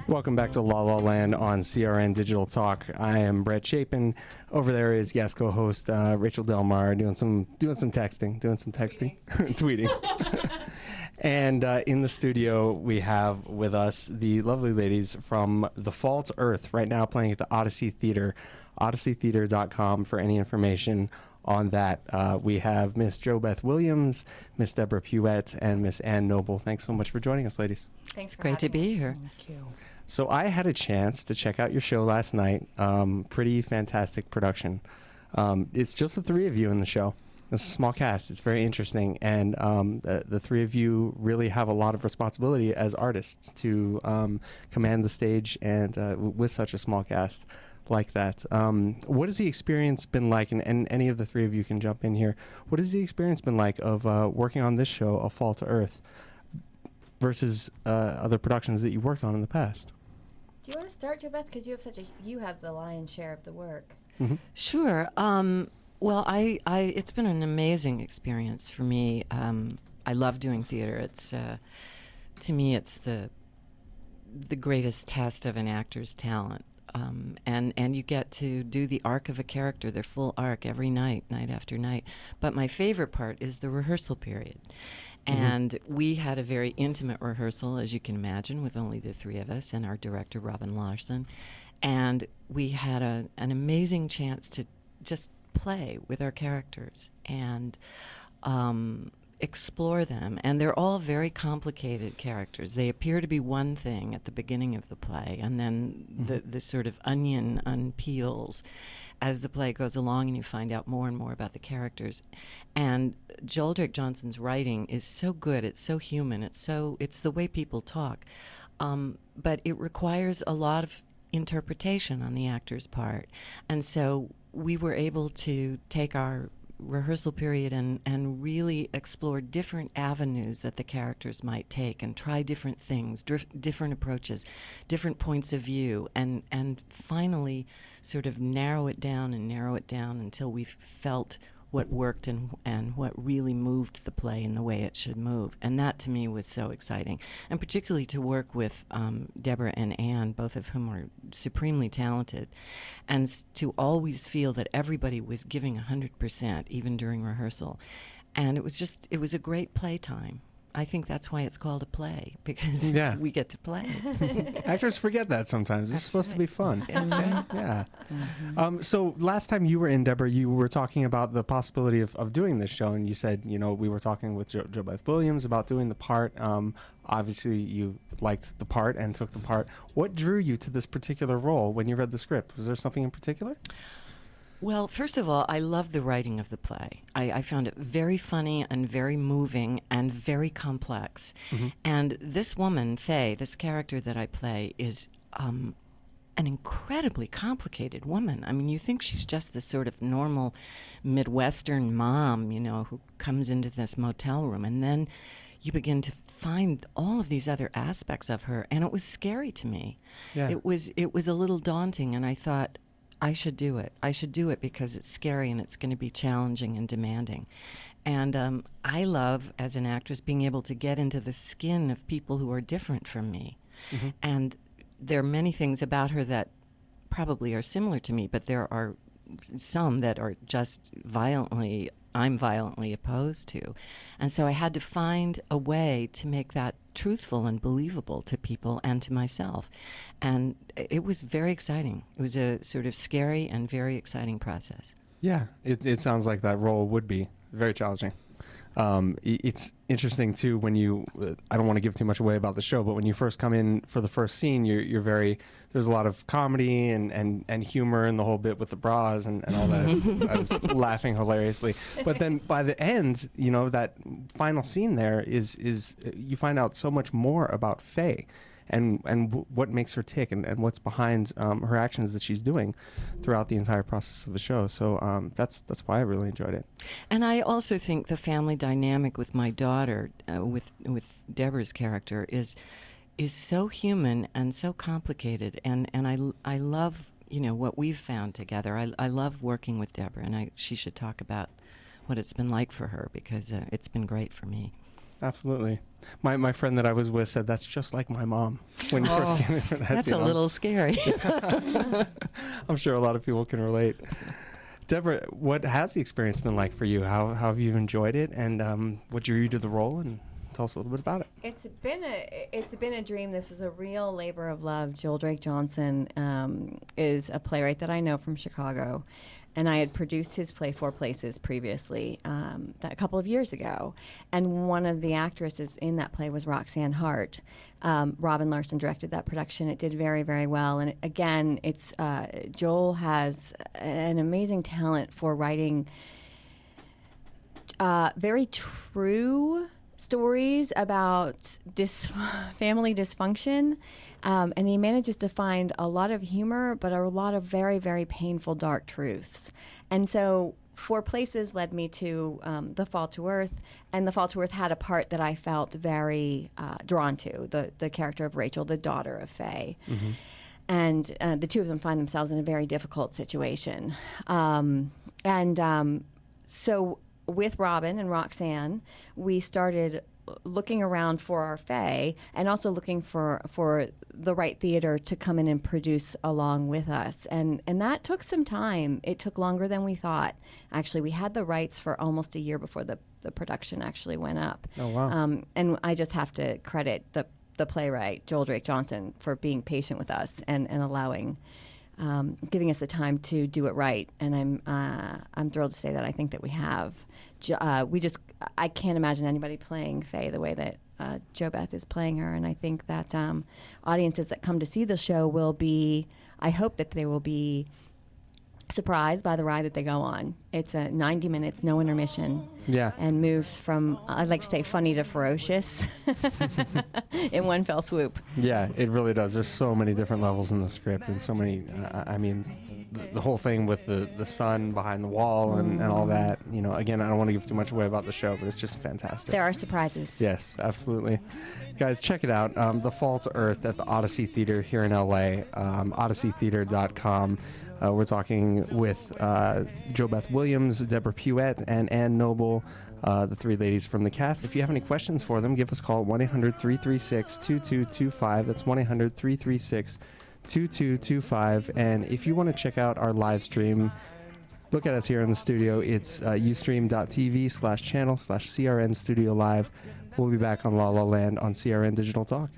Welcome back to La La Land on CRN Digital Talk. I am Brett Chapin. Over there is guest co-host Rachel Delmar doing some texting, tweeting. And in the studio we have with us the lovely ladies from The Fall to Earth, right now playing at the Odyssey Theater. OdysseyTheater.com for any information on that. We have Miss Jo Beth Williams, Miss Deborah Puette, and Miss Ann Noble. Thanks so much for joining us, ladies. Thanks for Great to be here. Thank you. So I had a chance to check out your show last night. Pretty fantastic production. It's just the three of you in the show. It's a small cast. It's very interesting. And the three of you really have a lot of responsibility as artists to command the stage and with such a small cast like that. What has the experience been like? And any of the three of you can jump in here. What has the experience been like of working on this show, A Fall to Earth, versus other productions that you worked on in the past? Do you want to start, Jo Beth? Because you have the lion's share of the work. Mm-hmm. Sure. Well, it's been an amazing experience for me. I love doing theater. It's to me, it's the greatest test of an actor's talent. And you get to do the arc of a character, their full arc, every night after night. But my favorite part is the rehearsal period. And we had a very intimate rehearsal, as you can imagine, with only the three of us and our director, Robin Larson. And we had an amazing chance to just play with our characters and explore them. And they're all very complicated characters. They appear to be one thing at the beginning of the play, and then the sort of onion unpeels as the play goes along, and you find out more and more about the characters. And Joel Drake Johnson's writing is so good. It's so human. It's the way people talk. But it requires a lot of interpretation on the actor's part. And so we were able to take our rehearsal period and really explore different avenues that the characters might take and try different things, different approaches, different points of view, and finally sort of narrow it down until we felt what worked and what really moved the play in the way it should move. And that to me was so exciting. And particularly to work with Deborah and Ann, both of whom are supremely talented, and to always feel that everybody was giving 100% even during rehearsal. And it was a great playtime. I think that's why it's called a play, because we get to play. Actors forget that sometimes. It's supposed to be fun. That's right. Yeah. So last time you were in, Deborah, you were talking about the possibility of doing this show, and you said, we were talking with Jo Beth Williams about doing the part. Obviously, you liked the part and took the part. What drew you to this particular role when you read the script? Was there something in particular? Well, first of all, I love the writing of the play. I found it very funny and very moving and very complex. And this woman, Faye, this character that I play, is an incredibly complicated woman. I mean, you think she's just this sort of normal Midwestern mom, who comes into this motel room, and then you begin to find all of these other aspects of her, and it was scary to me. Yeah. It was a little daunting, and I thought, I should do it. I should do it because it's scary and it's going to be challenging and demanding. And I love, as an actress, being able to get into the skin of people who are different from me. And there are many things about her that probably are similar to me, but there are some that are just I'm violently opposed to. And so I had to find a way to make that truthful and believable to people and to myself. And it was very exciting. It was a sort of scary and very exciting process. Yeah, it sounds like that role would be very challenging. It's interesting too when you I don't want to give too much away about the show, but when you first come in for the first scene, you're very, there's a lot of comedy and humor and the whole bit with the bras and all that. I was laughing hilariously, but then by the end, that final scene there is you find out so much more about Faye and what makes her tick and what's behind her actions that she's doing throughout the entire process of the show. So that's why I really enjoyed it. And I also think the family dynamic with my daughter, with Deborah's character, is so human and so complicated. And I love what we've found together. I love working with Deborah, and she should talk about what it's been like for her, because it's been great for me. Absolutely. My friend that I was with said that's just like my mom when you first came in for that. That's a little scary. I'm sure a lot of people can relate. Deborah, what has the experience been like for you? How have you enjoyed it, and what drew you to the role? And tell us a little bit about it. It's been a dream. This is a real labor of love. Joel Drake Johnson is a playwright that I know from Chicago, and I had produced his play Four Places previously a couple of years ago. And one of the actresses in that play was Roxanne Hart. Robin Larson directed that production. It did very, very well. And again, it's Joel has an amazing talent for writing very true stories about family dysfunction, and he manages to find a lot of humor, but a lot of very, very painful, dark truths. And so Four Places led me to The Fall to Earth, and The Fall to Earth had a part that I felt very drawn to, the character of Rachel, the daughter of Faye. Mm-hmm. And the two of them find themselves in a very difficult situation. So with Robin and Roxanne, we started looking around for our Faye, and also looking for the right theater to come in and produce along with us. And that took some time. It took longer than we thought. Actually, we had the rights for almost a year before the production actually went up. Oh, wow. And I just have to credit the playwright, Joel Drake Johnson, for being patient with us and allowing giving us the time to do it right. And I'm thrilled to say that I think that we have. I can't imagine anybody playing Faye the way that JoBeth is playing her. And I think that audiences that come to see the show I hope that they will be surprised by the ride that they go on. It's 90 minutes, no intermission. Yeah. And moves from, I'd like to say, funny to ferocious in one fell swoop. Yeah, it really does. There's so many different levels in the script, and so many, the whole thing with the sun behind the wall and all that. Again, I don't want to give too much away about the show, but it's just fantastic. There are surprises. Yes, absolutely. Guys, check it out. The Fall to Earth at the Odyssey Theater here in LA, odysseytheater.com. We're talking with JoBeth Williams, Deborah Puette, and Ann Noble, the three ladies from the cast. If you have any questions for them, give us a call at 1-800-336-2225. That's 1-800-336-2225. And if you want to check out our live stream, look at us here in the studio. It's ustream.tv/channel/CRN Studio Live. We'll be back on La La Land on CRN Digital Talk.